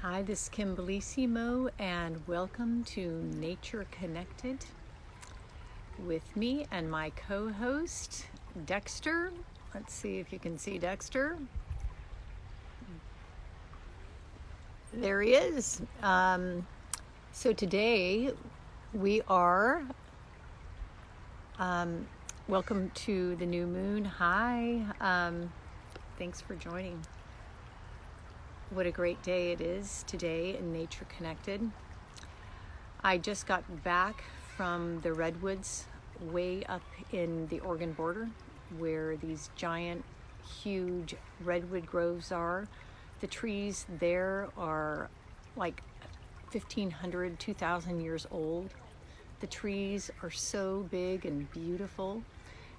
Hi, this is Kim Bellissimo, and welcome to Nature Connected with me and my co-host, Dexter. Let's see if you can see Dexter. There he is. So today we are, welcome to the new moon. Hi, thanks for joining. What a great day it is today in Nature Connected. I just got back from the redwoods way up in the Oregon border where these giant, huge redwood groves are. The trees there are like 1,500, 2,000 years old. The trees are so big and beautiful.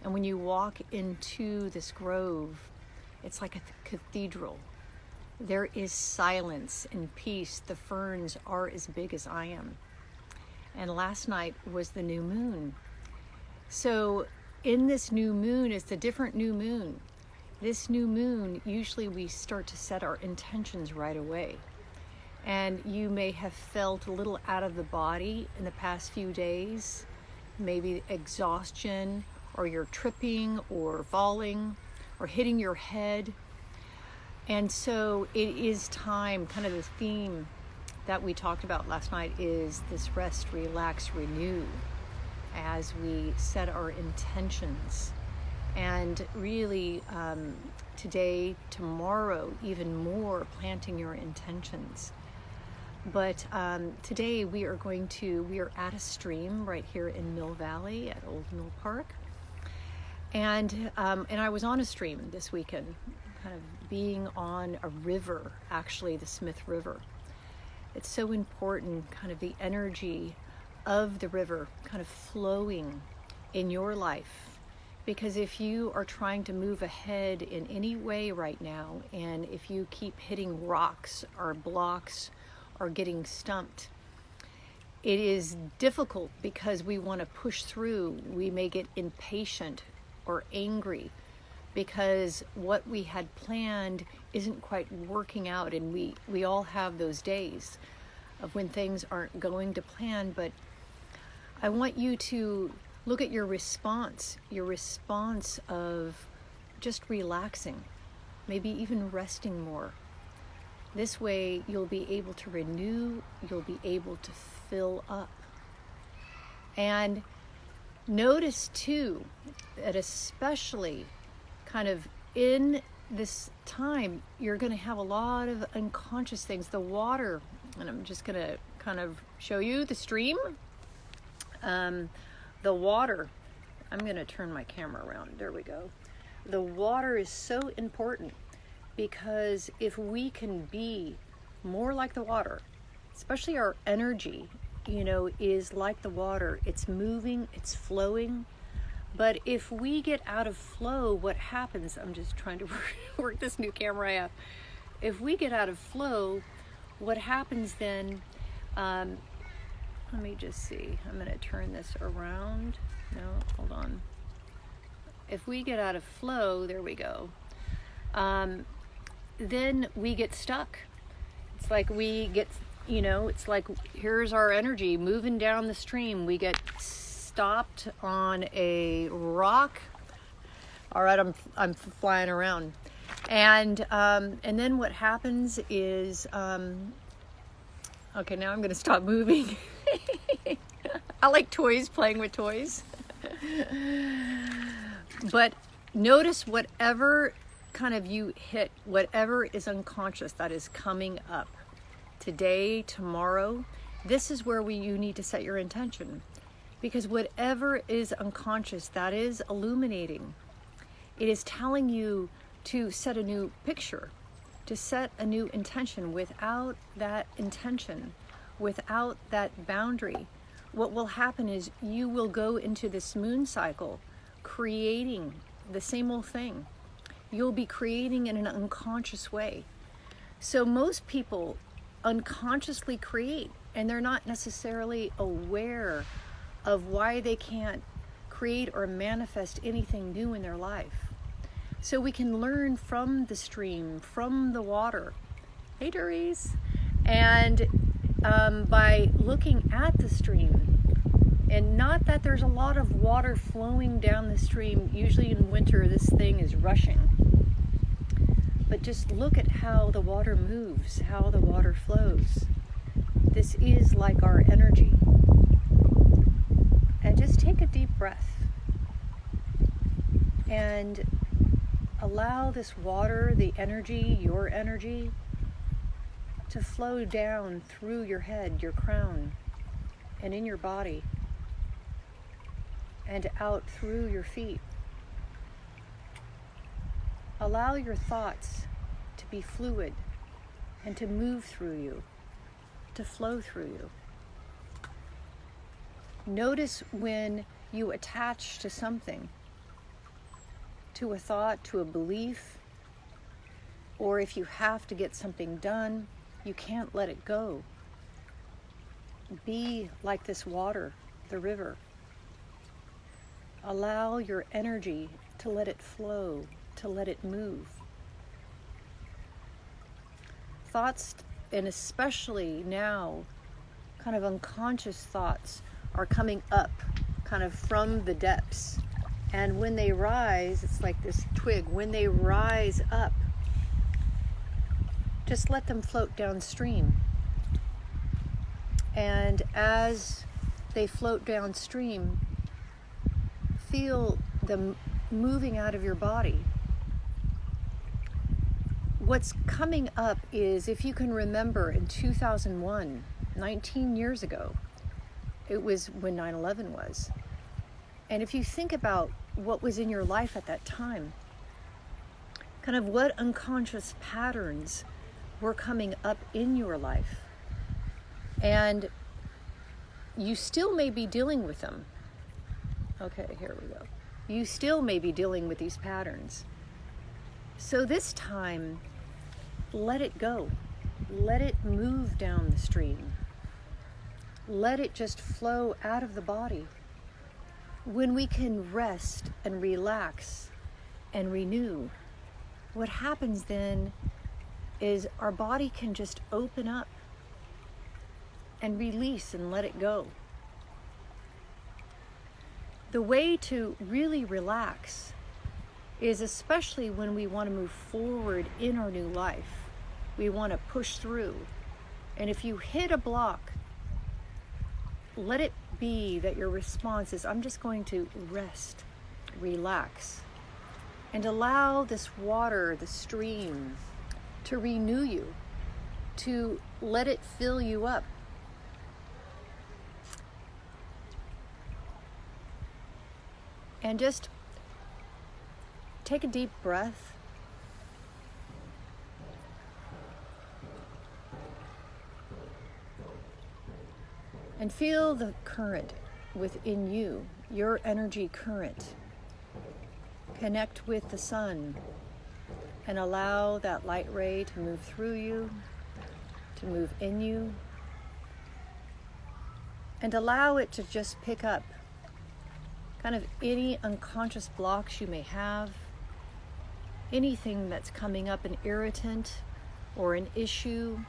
And when you walk into this grove, it's like a cathedral. There is silence and peace. The ferns are as big as I am. And last night was the new moon. So in this new moon, it's a different new moon. This new moon, usually we start to set our intentions right away. And you may have felt a little out of the body in the past few days, maybe exhaustion, or you're tripping or falling or hitting your head. And so it is time, kind of the theme that we talked about last night is this rest, relax, renew as we set our intentions. And really today, tomorrow, even more planting your intentions. But today we are at a stream right here in Mill Valley at Old Mill Park. And I was on a stream this weekend, kind of being on a river, actually the Smith River. It's so important, kind of the energy of the river kind of flowing in your life. Because if you are trying to move ahead in any way right now, and if you keep hitting rocks or blocks or getting stumped, it is difficult because we want to push through. We may get impatient or angry because what we had planned isn't quite working out, and we all have those days of when things aren't going to plan. But I want you to look at your response of just relaxing, maybe even resting more. This way you'll be able to renew, you'll be able to fill up. And notice too that especially kind of in this time, you're going to have a lot of unconscious things. The water, and I'm just going to kind of show you the stream. The water, I'm going to turn my camera around. There we go. The water is so important because if we can be more like the water, especially our energy, is like the water. It's moving, it's flowing. But if we get out of flow, what happens? I'm just trying to work this new camera out. If we get out of flow, what happens then? Let me just see. I'm going to turn this around. No, hold on. If we get out of flow, there we go. Then we get stuck. It's like we get, it's like here's our energy moving down the stream. We get stopped on a rock. All right, I'm flying around, and then what happens is okay, now I'm going to stop moving. I like toys, playing with toys. But notice whatever kind of you hit, whatever is unconscious that is coming up today, tomorrow. This is where you need to set your intention. Because whatever is unconscious, that is illuminating. It is telling you to set a new picture, to set a new intention. Without that intention, without that boundary, what will happen is you will go into this moon cycle creating the same old thing. You'll be creating in an unconscious way. So most people unconsciously create, and they're not necessarily aware of why they can't create or manifest anything new in their life. So we can learn from the stream, from the water. Hey, Doris. And by looking at the stream, and not that there's a lot of water flowing down the stream, usually in winter this thing is rushing, but just look at how the water moves, how the water flows. This is like our energy. And just take a deep breath and allow this water, the energy, your energy, to flow down through your head, your crown, and in your body, and out through your feet. Allow your thoughts to be fluid and to move through you, to flow through you. Notice when you attach to something, to a thought, to a belief, or if you have to get something done, you can't let it go. Be like this water, the river. Allow your energy to let it flow, to let it move. Thoughts, and especially now, kind of unconscious thoughts, are coming up kind of from the depths. And when they rise, it's like this twig, when they rise up, just let them float downstream. And as they float downstream, feel them moving out of your body. What's coming up is, if you can remember, in 2001, 19 years ago, it was when 9/11 was. And if you think about what was in your life at that time, kind of what unconscious patterns were coming up in your life. And you still may be dealing with them. Okay, here we go. You still may be dealing with these patterns. So this time, let it go. Let it move down the stream. Let it just flow out of the body. When we can rest and relax and renew, what happens then is our body can just open up and release and let it go. The way to really relax is, especially when we want to move forward in our new life, we want to push through. And if you hit a block, let it be that your response is, I'm just going to rest, relax, and allow this water, the stream, to renew you, to let it fill you up. And just take a deep breath. And feel the current within you, your energy current. Connect with the sun and allow that light ray to move through you, to move in you, and allow it to just pick up kind of any unconscious blocks you may have, anything that's coming up, an irritant or an issue,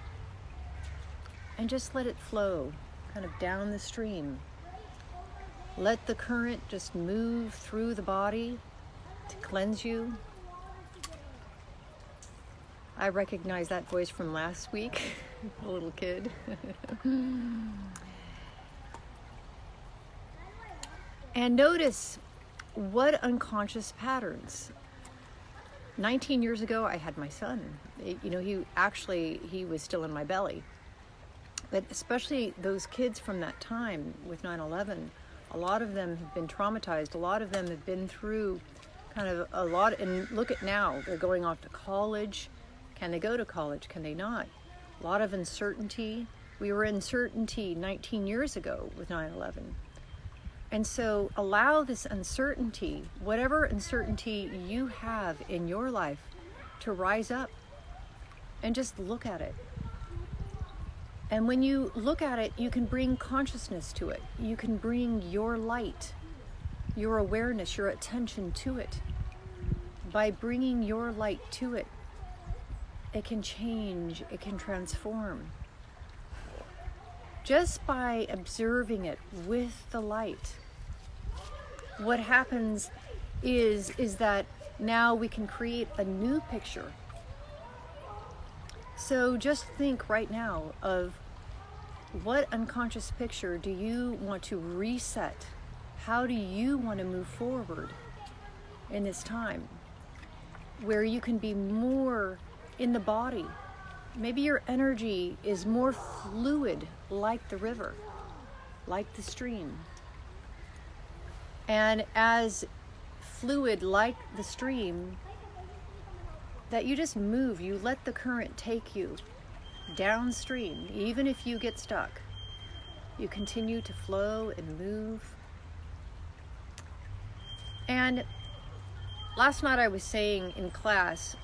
and just let it flow kind of down the stream. Let the current just move through the body to cleanse you. I recognize that voice from last week, a little kid. And notice what unconscious patterns. 19 years ago, I had my son. He was still in my belly. But especially those kids from that time with 9/11, a lot of them have been traumatized. A lot of them have been through kind of a lot. And look at now, they're going off to college. Can they go to college? Can they not? A lot of uncertainty. We were in uncertainty 19 years ago with 9/11. And so allow this uncertainty, whatever uncertainty you have in your life, to rise up and just look at it. And when you look at it, you can bring consciousness to it. You can bring your light, your awareness, your attention to it. By bringing your light to it, it can change, it can transform. just by observing it with the light, what happens is that now we can create a new picture. So just think right now of what unconscious picture do you want to reset? How do you want to move forward in this time where you can be more in the body? Maybe your energy is more fluid, like the river, like the stream. And as fluid like the stream, that you just move, you let the current take you downstream. Even if you get stuck, you continue to flow and move. And last night I was saying in class,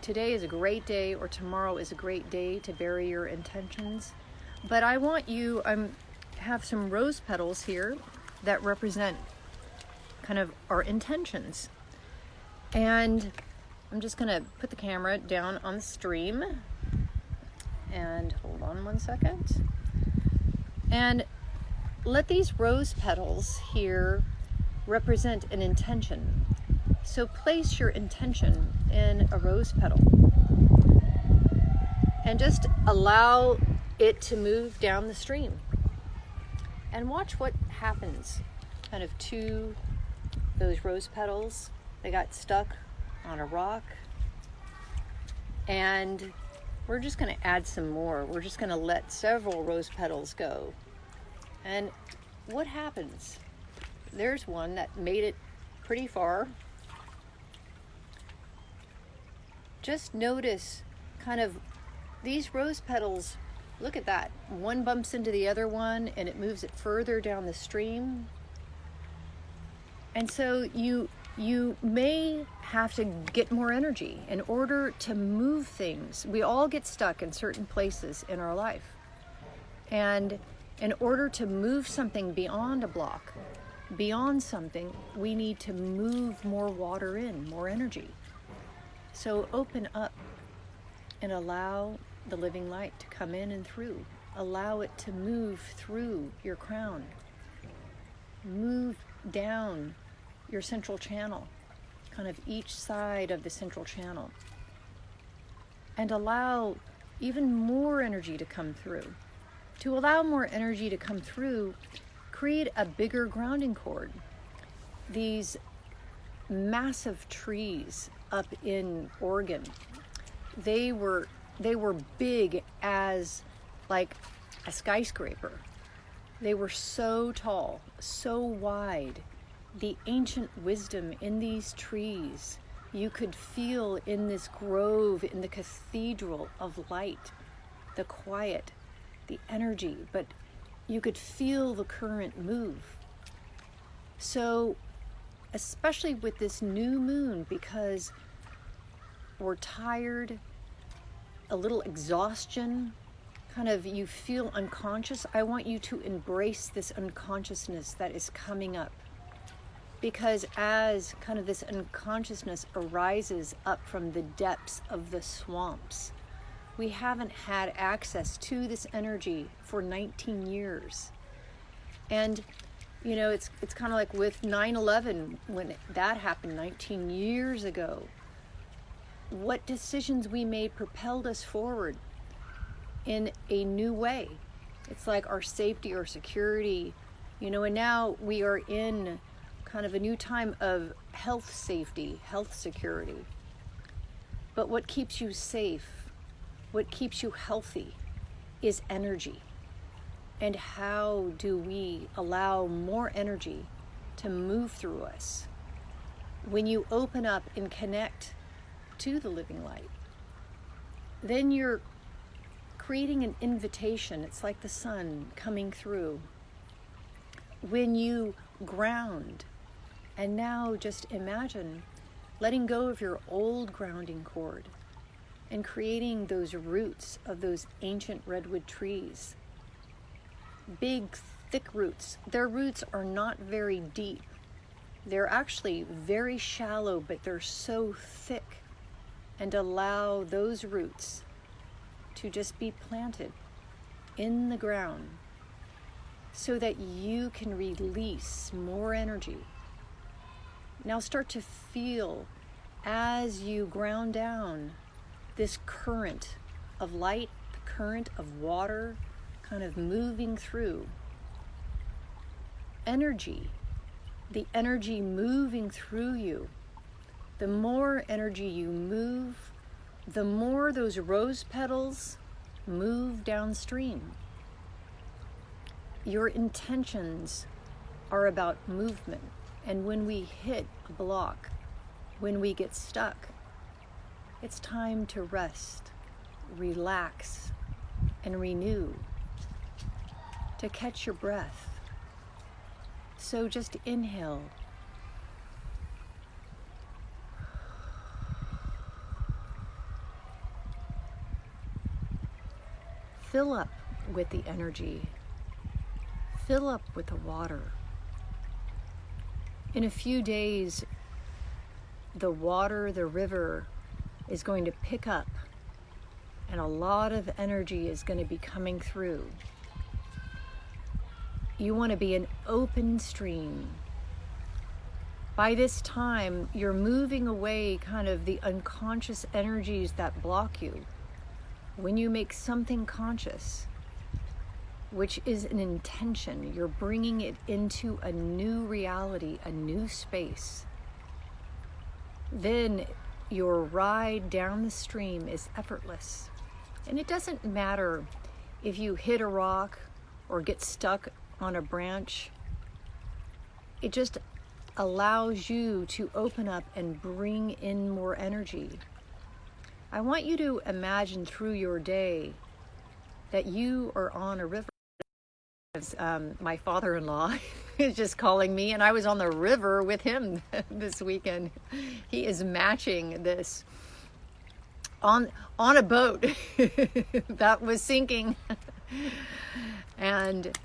today is a great day, or tomorrow is a great day to bury your intentions. But I want you, have some rose petals here that represent kind of our intentions. And I'm just going to put the camera down on the stream. And hold on one second. And let these rose petals here represent an intention. So place your intention in a rose petal and just allow it to move down the stream. And watch what happens kind of to those rose petals. They got stuck on a rock. And we're just going to add some more. We're just going to let several rose petals go. And what happens? There's one that made it pretty far. Just notice kind of these rose petals. Look at that. One bumps into the other one and it moves it further down the stream. And so you may have to get more energy in order to move things. We all get stuck in certain places in our life. And in order to move something beyond a block, beyond something, we need to move more water in, more energy. So open up and allow the living light to come in and through. Allow it to move through your crown. Move down your central channel, kind of each side of the central channel. And allow even more energy to come through. To allow more energy to come through, create a bigger grounding cord. These massive trees up in Oregon, they were big as like a skyscraper. They were so tall, so wide. The ancient wisdom in these trees, you could feel in this grove, in the cathedral of light, the quiet, the energy, but you could feel the current move. So, especially with this new moon, because we're tired, a little exhaustion, kind of you feel unconscious, I want you to embrace this unconsciousness that is coming up. Because as kind of this unconsciousness arises up from the depths of the swamps, we haven't had access to this energy for 19 years. And, it's kind of like with 9/11, when that happened 19 years ago. What decisions we made propelled us forward in a new way. It's like our safety, our security, and now we are in kind of a new time of health safety, health security. But what keeps you safe, what keeps you healthy is energy. And how do we allow more energy to move through us? When you open up and connect to the living light, then you're creating an invitation. It's like the sun coming through. When you ground, and now just imagine letting go of your old grounding cord and creating those roots of those ancient redwood trees. Big, thick roots. Their roots are not very deep. They're actually very shallow, but they're so thick. And allow those roots to just be planted in the ground so that you can release more energy. Now start to feel, as you ground down, this current of light, the current of water, kind of moving through. Energy, the energy moving through you. The more energy you move, the more those rose petals move downstream. Your intentions are about movement. And when we hit a block, when we get stuck, it's time to rest, relax, and renew, to catch your breath. So just inhale. Fill up with the energy. Fill up with the water. In a few days, the water, the river, is going to pick up, and a lot of energy is going to be coming through. You want to be an open stream. By this time, you're moving away kind of the unconscious energies that block you. When you make something conscious, which is an intention, you're bringing it into a new reality, a new space. Then your ride down the stream is effortless. And it doesn't matter if you hit a rock or get stuck on a branch. It just allows you to open up and bring in more energy. I want you to imagine through your day that you are on a river. My father-in-law is just calling me, and I was on the river with him this weekend. He is matching this on a boat that was sinking, and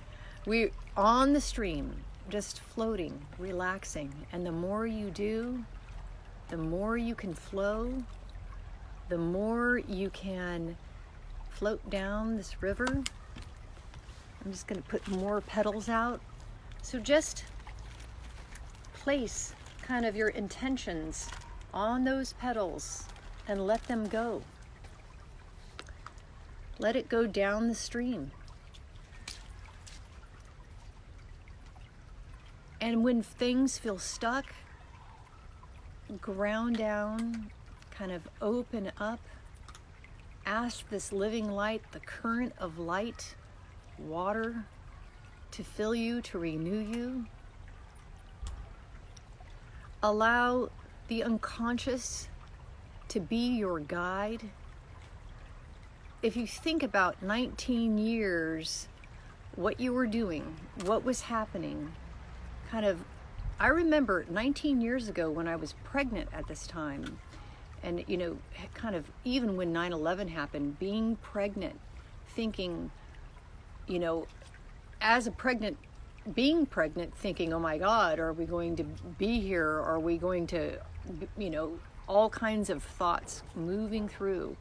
we on the stream, just floating, relaxing. And the more you do, the more you can flow, the more you can float down this river. I'm just going to put more petals out. So just place kind of your intentions on those petals and let them go. Let it go down the stream. And when things feel stuck, ground down, kind of open up, ask this living light, the current of light, water, to fill you, to renew you. Allow the unconscious to be your guide. If you think about 19 years, what you were doing, what was happening, I remember 19 years ago when I was pregnant at this time, and kind of even when 9/11 happened, being pregnant, thinking, as a being pregnant, thinking, oh my God, are we going to be here? Are we going to, all kinds of thoughts moving through.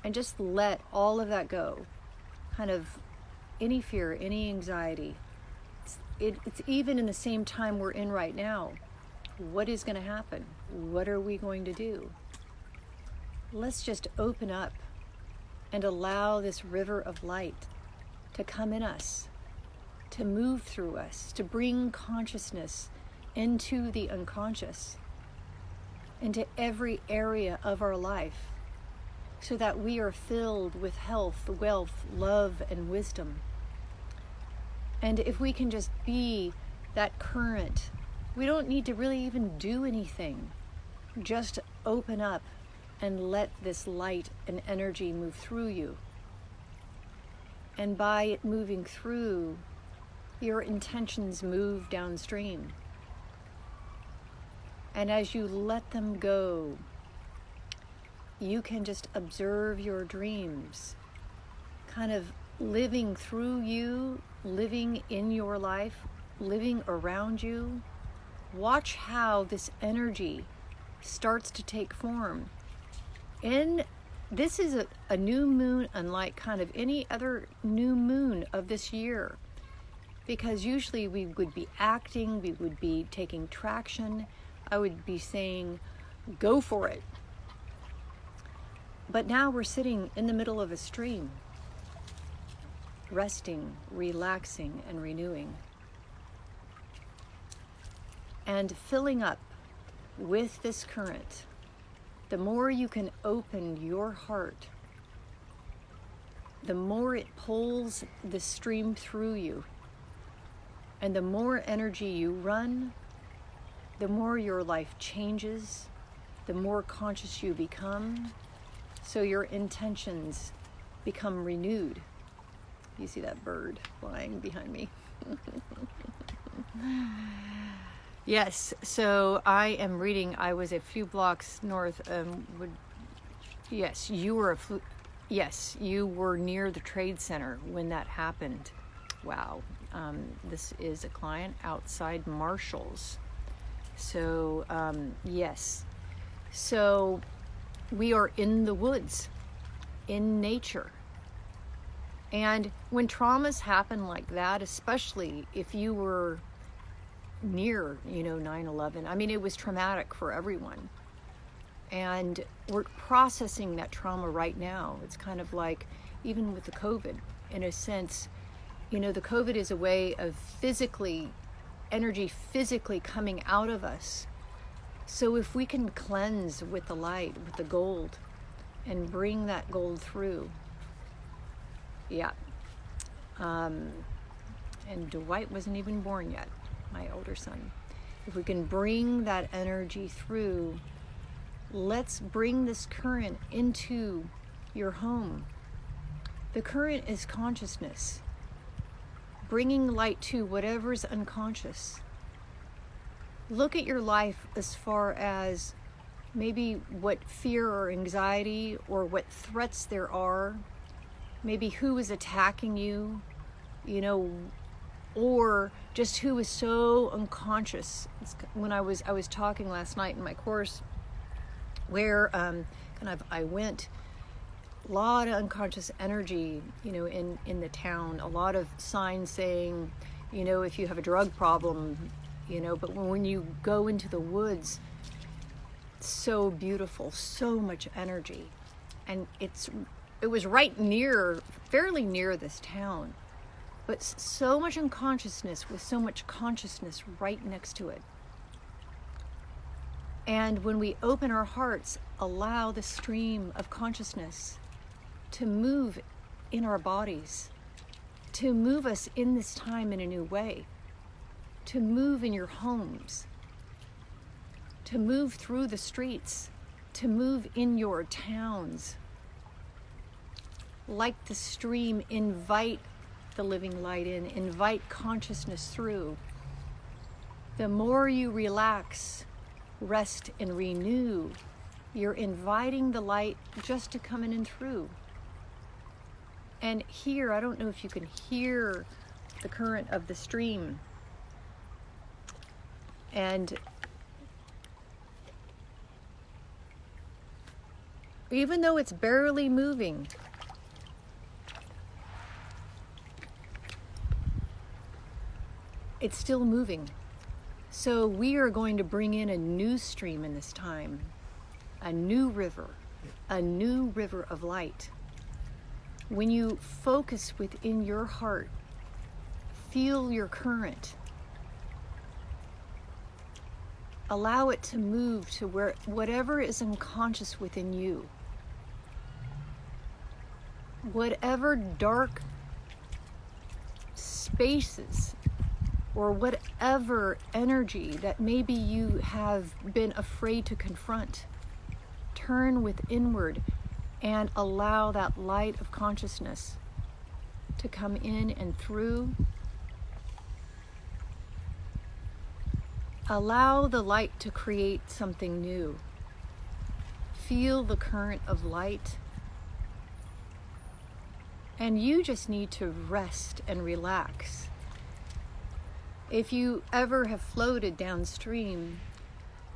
And just let all of that go. Kind of any fear, any anxiety. It's even in the same time we're in right now. What is going to happen? What are we going to do? Let's just open up and allow this river of light to come in us, to move through us, to bring consciousness into the unconscious, into every area of our life, so that we are filled with health, wealth, love, and wisdom. And if we can just be that current, we don't need to really even do anything. Just open up and let this light and energy move through you. And by it moving through, your intentions move downstream. And as you let them go, you can just observe your dreams, kind of living through you, living in your life, living around you. Watch how this energy starts to take form. In this is a new moon unlike kind of any other new moon of this year, because usually we would be acting, we would be taking traction, I would be saying, go for it. But now we're sitting in the middle of a stream, resting, relaxing, and renewing, and filling up with this current. The more you can open your heart, the more it pulls the stream through you, and the more energy you run, the more your life changes, the more conscious you become, so your intentions become renewed. You see that bird flying behind me? Yes, so I am reading. I was a few blocks north. Yes, you were near the Trade Center when that happened. Wow. This is a client outside Marshall's. So yes. So we are in the woods, in nature. And when traumas happen like that, especially if you were near, 9/11, I mean, it was traumatic for everyone. And we're processing that trauma right now. It's kind of like, even with the COVID, in a sense, the COVID is a way of energy physically coming out of us. So if we can cleanse with the light, with the gold, and bring that gold through, yeah. And Dwight wasn't even born yet, my older son. If we can bring that energy through, let's bring this current into your home. The current is consciousness, bringing light to whatever's unconscious. Look at your life as far as maybe what fear or anxiety or what threats there are, maybe who is attacking you, or just who is so unconscious. When I was talking last night in my course, where I went, a lot of unconscious energy, in the town, a lot of signs saying, if you have a drug problem, but when you go into the woods, so beautiful, so much energy. And it was fairly near this town, but so much unconsciousness with so much consciousness right next to it. And when we open our hearts, allow the stream of consciousness to move in our bodies, to move us in this time in a new way, to move in your homes, to move through the streets, to move in your towns. Like the stream, invite the living light in, invite consciousness through. The more you relax, rest, and renew, you're inviting the light just to come in and through. And here, I don't know if you can hear the current of the stream. And even though it's barely moving, it's still moving. So we are going to bring in a new stream in this time, a new river of light. When you focus within your heart, feel your current. Allow it to move to whatever is unconscious within you. Whatever dark spaces or whatever energy that maybe you have been afraid to confront, turn inward and allow that light of consciousness to come in and through. Allow the light to create something new. Feel the current of light. And you just need to rest and relax. If you ever have floated downstream,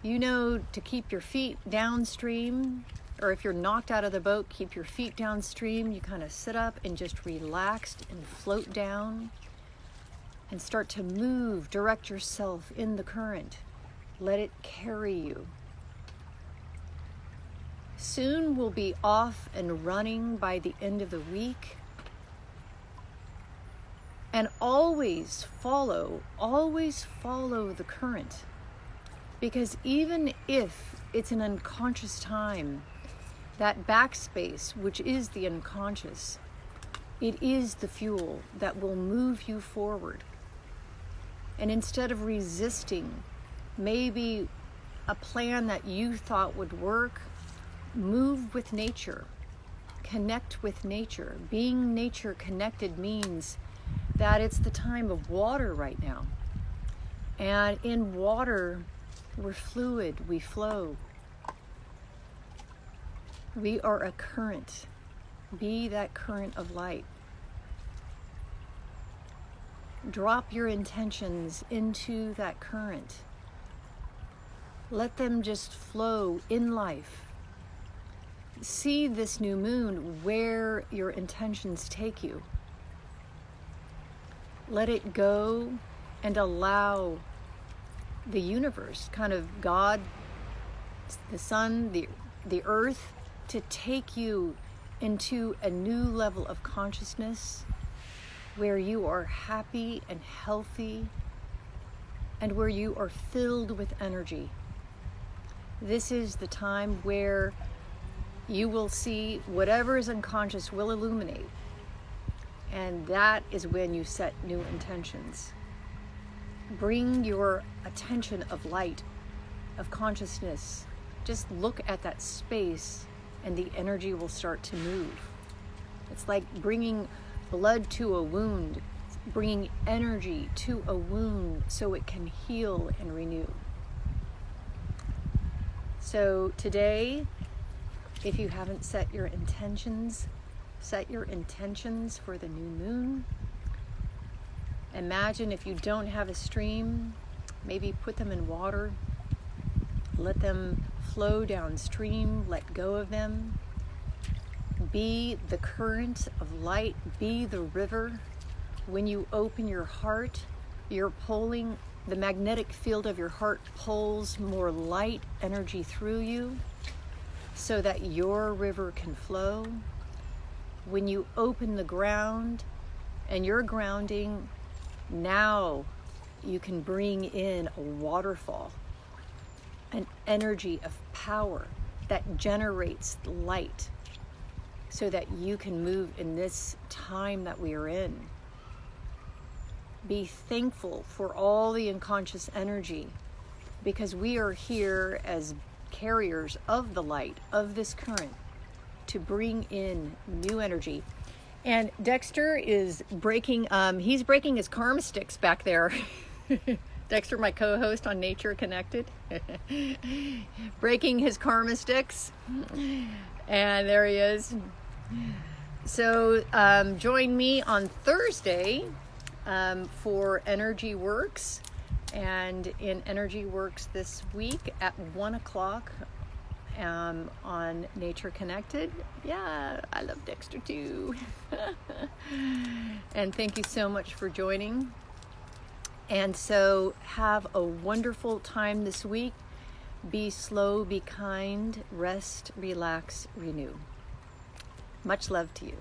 you know to keep your feet downstream Or if you're knocked out of the boat, keep your feet downstream. You kind of sit up and just relaxed and float down and start to move, direct yourself in the current. Let it carry you. Soon we'll be off and running by the end of the week. And always follow the current. Because even if it's an unconscious time, that backspace, which is the unconscious, it is the fuel that will move you forward. And instead of resisting maybe a plan that you thought would work, move with nature, connect with nature. Being nature connected means that it's the time of water right now. And in water, we're fluid, we flow. We are a current. Be that current of light. Drop your intentions into that current. Let them just flow in life. See this new moon where your intentions take you. Let it go and allow the universe, kind of God, the sun, the earth, to take you into a new level of consciousness where you are happy and healthy and where you are filled with energy. This is the time where you will see whatever is unconscious will illuminate. And that is when you set new intentions. Bring your attention of light, of consciousness. Just look at that space and the energy will start to move. It's like bringing blood to a wound, bringing energy to a wound so it can heal and renew. So today, if you haven't set your intentions for the new moon. Imagine if you don't have a stream, maybe put them in water. Let them flow downstream, let go of them. Be the current of light, be the river. When you open your heart, you're pulling, the magnetic field of your heart pulls more light energy through you so that your river can flow. When you open the ground and you're grounding, now you can bring in a waterfall, an energy of power that generates light so that you can move in this time that we are in. Be thankful for all the unconscious energy because we are here as carriers of the light, of this current, to bring in new energy. And Dexter is he's breaking his karma sticks back there. Dexter, my co-host on Nature Connected, breaking his karma sticks. And there he is. So join me on Thursday for EnergyWorks. And in EnergyWorks this week at 1 o'clock on Nature Connected. Yeah, I love Dexter too. And thank you so much for joining. And so have a wonderful time this week. Be slow, be kind, rest, relax, renew. Much love to you.